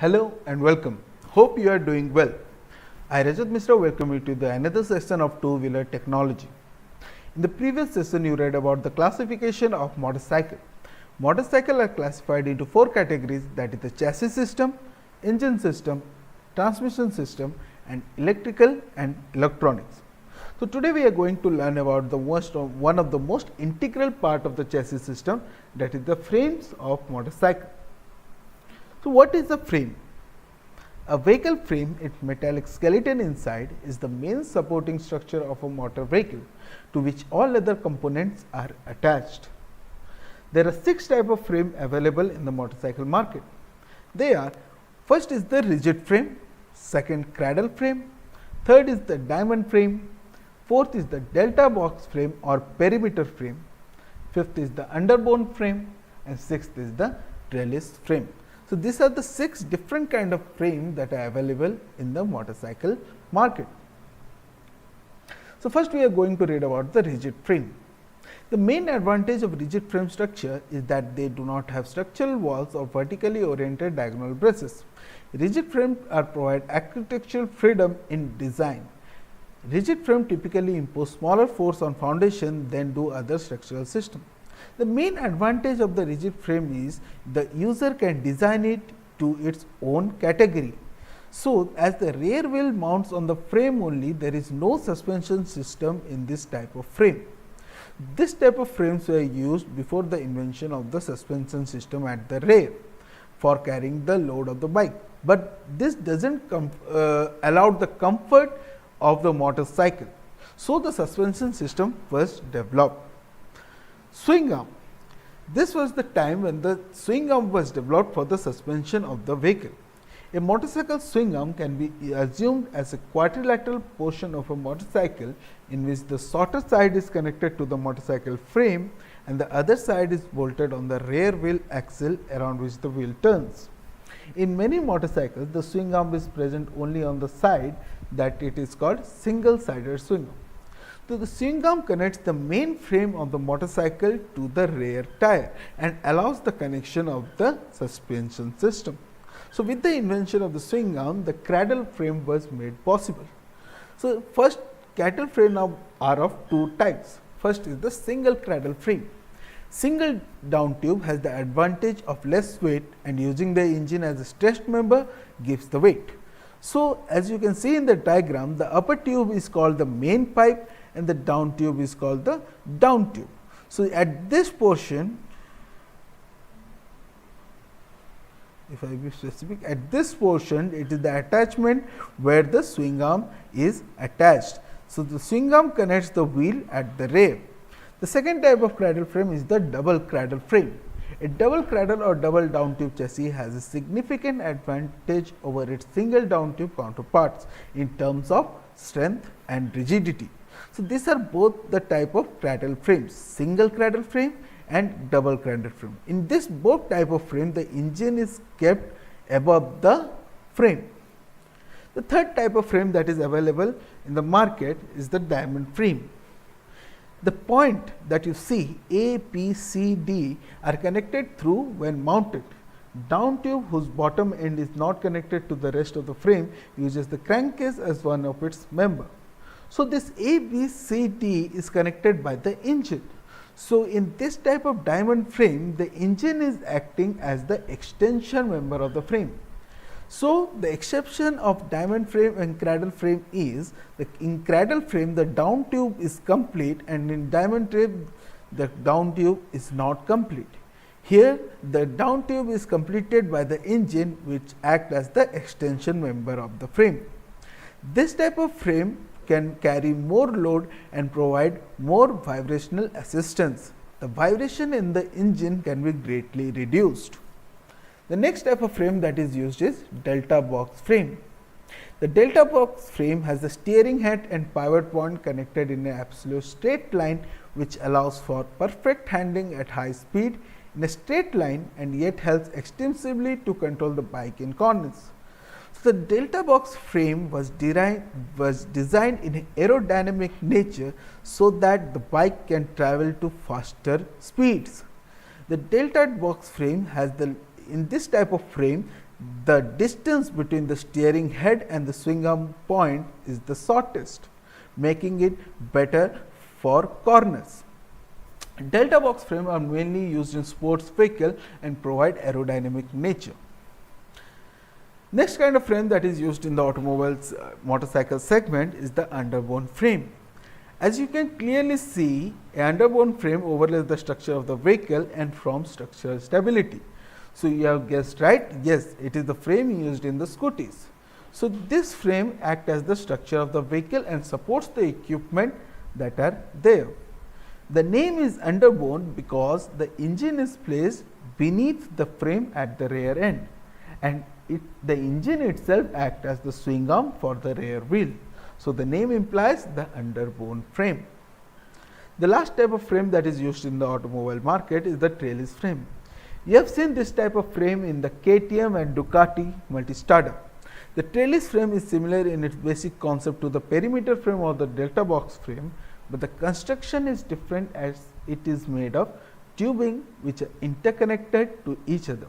Hello and welcome. Hope you are doing well. I Rajat Mishra welcome you to the another session of two-wheeler technology. In the previous session, you read about the classification of motorcycle. Motorcycles are classified into four categories, that is the chassis system, engine system, transmission system and electrical and electronics. So, today we are going to learn about the one of the most integral part of the chassis system, that is the frames of motorcycle. So, what is a frame? A vehicle frame, its metallic skeleton inside, is the main supporting structure of a motor vehicle, to which all other components are attached. There are 6 types of frame available in the motorcycle market. They are: first is the rigid frame, second cradle frame, third is the diamond frame, fourth is the delta box frame or perimeter frame, fifth is the underbone frame, and sixth is the trellis frame. So, these are the 6 different kind of frame that are available in the motorcycle market. So, first we are going to read about the rigid frame. The main advantage of rigid frame structure is that they do not have structural walls or vertically oriented diagonal braces. Rigid frames provide architectural freedom in design. Rigid frame typically impose smaller force on foundation than do other structural systems. The main advantage of the rigid frame is the user can design it to its own category. So, as the rear wheel mounts on the frame only, there is no suspension system in this type of frame. This type of frames were used before the invention of the suspension system at the rear for carrying the load of the bike, but this does not allow the comfort of the motorcycle. So, the suspension system was developed. Swing arm. This was the time when the swing arm was developed for the suspension of the vehicle. A motorcycle swing arm can be assumed as a quadrilateral portion of a motorcycle in which the shorter side is connected to the motorcycle frame and the other side is bolted on the rear wheel axle around which the wheel turns. In many motorcycles, the swing arm is present only on the side, that it is called single-sided swing arm. So, the swing arm connects the main frame of the motorcycle to the rear tire and allows the connection of the suspension system. So, with the invention of the swing arm, the cradle frame was made possible. So, first cradle frame are of 2 types. First is the single cradle frame. Single down tube has the advantage of less weight and using the engine as a stressed member gives the weight. So, as you can see in the diagram, the upper tube is called the main pipe and the down tube is called the down tube. So, at this portion, if I be specific, at this portion it is the attachment where the swing arm is attached. So, the swing arm connects the wheel at the rear. The second type of cradle frame is the double cradle frame. A double cradle or double down tube chassis has a significant advantage over its single down tube counterparts in terms of strength and rigidity. So, these are both the type of cradle frames, single cradle frame and double cradle frame. In this both type of frame, the engine is kept above the frame. The third type of frame that is available in the market is the diamond frame. The point that you see A, B, C, D are connected through when mounted. Down tube, whose bottom end is not connected to the rest of the frame, uses the crankcase as one of its member. So, this A, B, C, D is connected by the engine. So, in this type of diamond frame, the engine is acting as the extension member of the frame. So, the exception of diamond frame and cradle frame is that in cradle frame the down tube is complete and in diamond frame the down tube is not complete. Here the down tube is completed by the engine which act as the extension member of the frame. This type of frame can carry more load and provide more vibrational assistance. The vibration in the engine can be greatly reduced. The next type of frame that is used is delta box frame. The delta box frame has the steering head and pivot point connected in an absolute straight line, which allows for perfect handling at high speed in a straight line and yet helps extensively to control the bike in corners. So, the delta box frame was designed in aerodynamic nature so that the bike can travel to faster speeds. The delta box frame has in this type of frame the distance between the steering head and the swing arm point is the shortest, making it better for corners. Delta box frames are mainly used in sports vehicle and provide aerodynamic nature. Next kind of frame that is used in the automobiles motorcycle segment is the underbone frame. As you can clearly see, a underbone frame overlays the structure of the vehicle and forms structural stability. So, you have guessed right, yes, it is the frame used in the scooties. So, this frame acts as the structure of the vehicle and supports the equipment that are there. The name is underbone because the engine is placed beneath the frame at the rear end, and the engine itself acts as the swing arm for the rear wheel. So, the name implies the underbone frame. The last type of frame that is used in the automobile market is the trellis frame. You have seen this type of frame in the KTM and Ducati Multistrada. The trellis frame is similar in its basic concept to the perimeter frame or the delta box frame, but the construction is different as it is made of tubing which are interconnected to each other.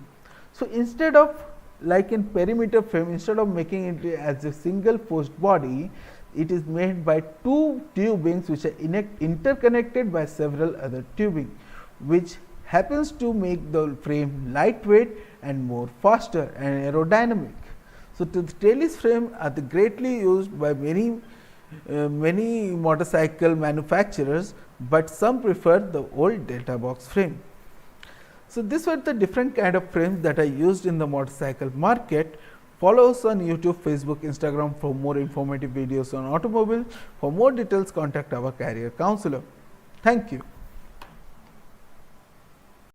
So, instead of like in perimeter frame, instead of making it as a single forged body, it is made by two tubings which are interconnected by several other tubing, which happens to make the frame lightweight and more faster and aerodynamic. So, the trellis frame are greatly used by many motorcycle manufacturers, but some prefer the old delta box frame. So, these were the different kind of frames that are used in the motorcycle market. Follow us on YouTube, Facebook, Instagram for more informative videos on automobile. For more details, contact our career counselor. Thank you.